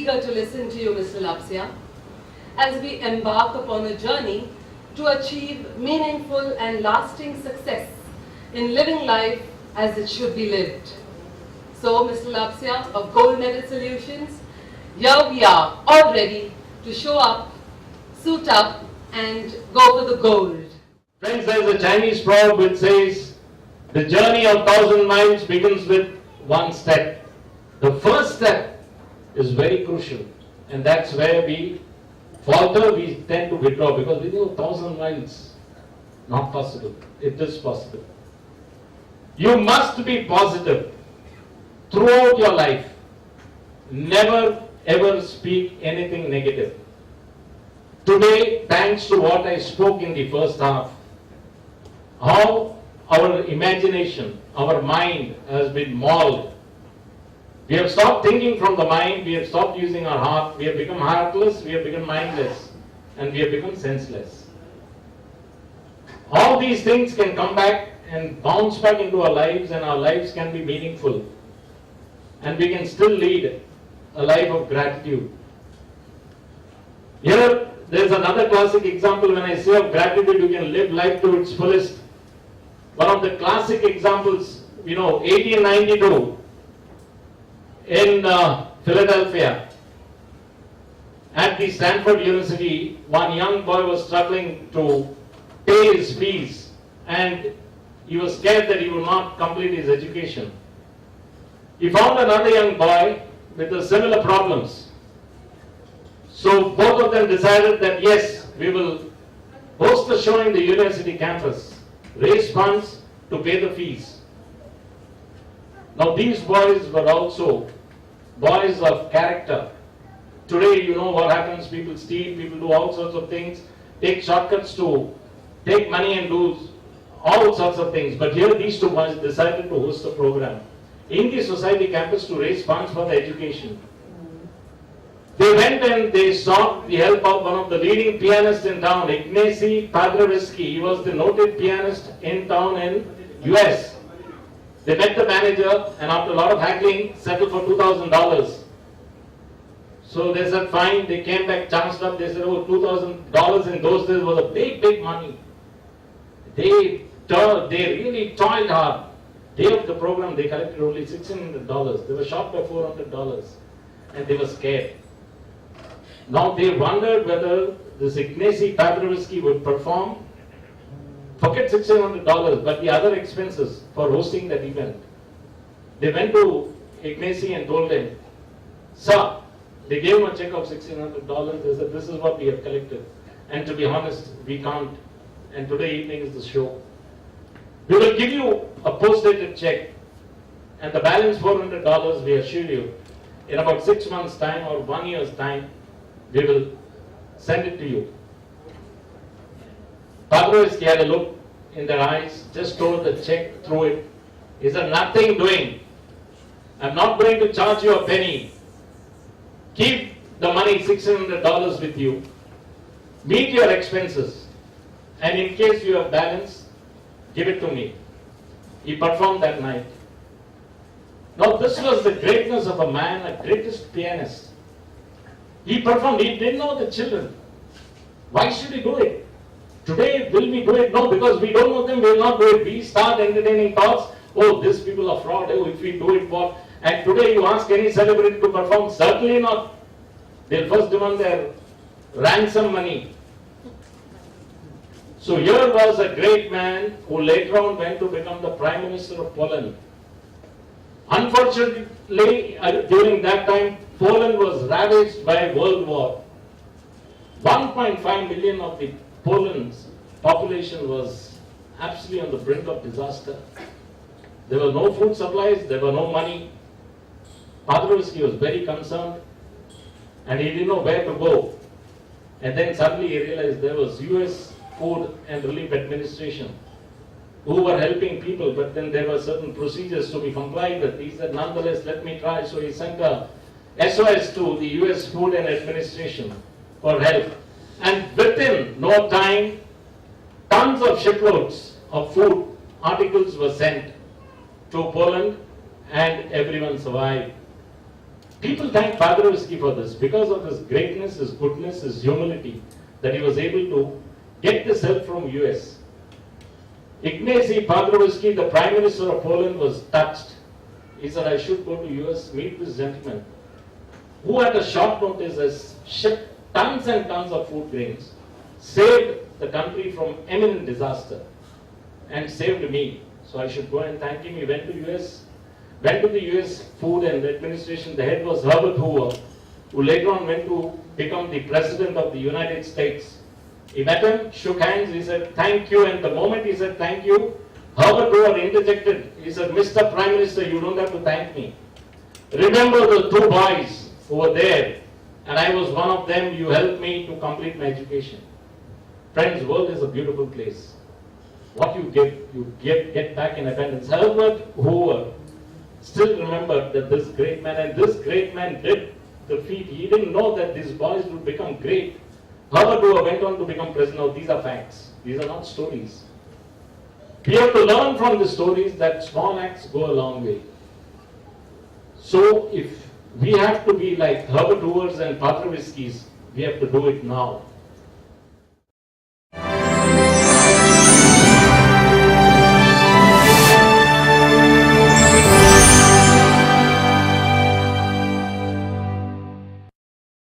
eager to listen to you, Mr. Lapsia, as we embark upon a journey to achieve meaningful and lasting success in living life as it should be lived. So, Mr. Lapsia of Gold Medal Solutions, here we are, all ready to show up, suit up, and go for the gold. Friends, there's a Chinese proverb which says, the journey of 1,000 miles begins with one step. The first step is very crucial, and that's where we falter, we tend to withdraw, because we know 1,000 miles, not possible. It is possible. You must be positive throughout your life. Never ever speak anything negative. Today, thanks to what I spoke in the first half, how our imagination, our mind has been mauled. We have stopped thinking from the mind, we have stopped using our heart, we have become heartless, we have become mindless, and we have become senseless. All these things can come back and bounce back into our lives, and our lives can be meaningful. And we can still lead a life of gratitude. Here, there's another classic example. When I say of gratitude, you can live life to its fullest. One of the classic examples, 1892, in Philadelphia, at the Stanford University, one young boy was struggling to pay his fees, and he was scared that he would not complete his education. He found another young boy with similar problems. So both of them decided that yes, we will host a show in the university campus, raise funds to pay the fees. Now these boys were also boys of character. Today, you know what happens, people steal, people do all sorts of things, take shortcuts to take money and do all sorts of things. But here these two boys decided to host a program in the society campus to raise funds for the education. They went and they sought the help of one of the leading pianists in town, Ignacy Paderewski. He was the noted pianist in town in US. They met the manager, and after a lot of haggling, settled for $2,000. So they said fine, they came back, chanced up, they said, oh, $2,000 in those days was a big, big money. They really toiled hard. Day of the program, they collected only $1,600. They were short by $400, and they were scared. Now they wondered whether this Ignacy Paderewski would perform. Forget $1,600, but the other expenses for hosting that event. They went to Ignacy and told him, sir, they gave him a check of $1,600. They said, this is what we have collected. And to be honest, we can't. And today evening is the show. We will give you a post-dated check, and the balance $400, we assure you, in about 6 months' time or 1 year's time, we will send it to you. Paderewski had a look in their eyes, just told the check through it. He said, nothing doing. I'm not going to charge you a penny. Keep the money, $600 with you. Meet your expenses. And in case you have balance, give it to me. He performed that night. Now this was the greatness of a man, a greatest pianist. He performed, he didn't know the children. Why should he do it? Today, will we do it? No, because we don't know them, we will not do it. We start entertaining thoughts, oh, these people are fraud, oh, if we do it, what? And today you ask any celebrity to perform, certainly not. They'll first demand their ransom money. So here was a great man who later on went to become the Prime Minister of Poland. Unfortunately, during that time, Poland was ravaged by World War. 1.5 million of the Poland's population was absolutely on the brink of disaster. There were no food supplies, there were no money. Paderewski was very concerned, and he didn't know where to go. And then suddenly he realized there was US Food and Relief Administration who were helping people, but then there were certain procedures to be complied with. He said, nonetheless, let me try. So he sent a SOS to the US Food and Administration for help. And within no time, tons of shiploads of food articles were sent to Poland, and everyone survived. People thank Paderewski for this because of his greatness, his goodness, his humility, that he was able to get this help from US. Ignacy Paderewski, the Prime Minister of Poland, was touched. He said, I should go to US, meet this gentleman, who at a short notice has shipped tons and tons of food grains, saved the country from imminent disaster, and saved me. So I should go and thank him. He went to US, went to the US Food and Administration. The head was Herbert Hoover, who later on went to become the President of the United States. He met him, shook hands, he said, thank you. And the moment he said, thank you, Herbert Hoover interjected. He said, Mr. Prime Minister, you don't have to thank me. Remember the two boys who were there, and I was one of them. You helped me to complete my education. Friends, world is a beautiful place. What you give, get back in abundance. Herbert Hoover still remembered that this great man, and this great man did the feat. He didn't know that these boys would become great. Herbert Hoover went on to become president. Now, these are facts. These are not stories. We have to learn from the stories that small acts go a long way. So, if we have to be like Herbert Hoovers and Paderewskis, we have to do it now.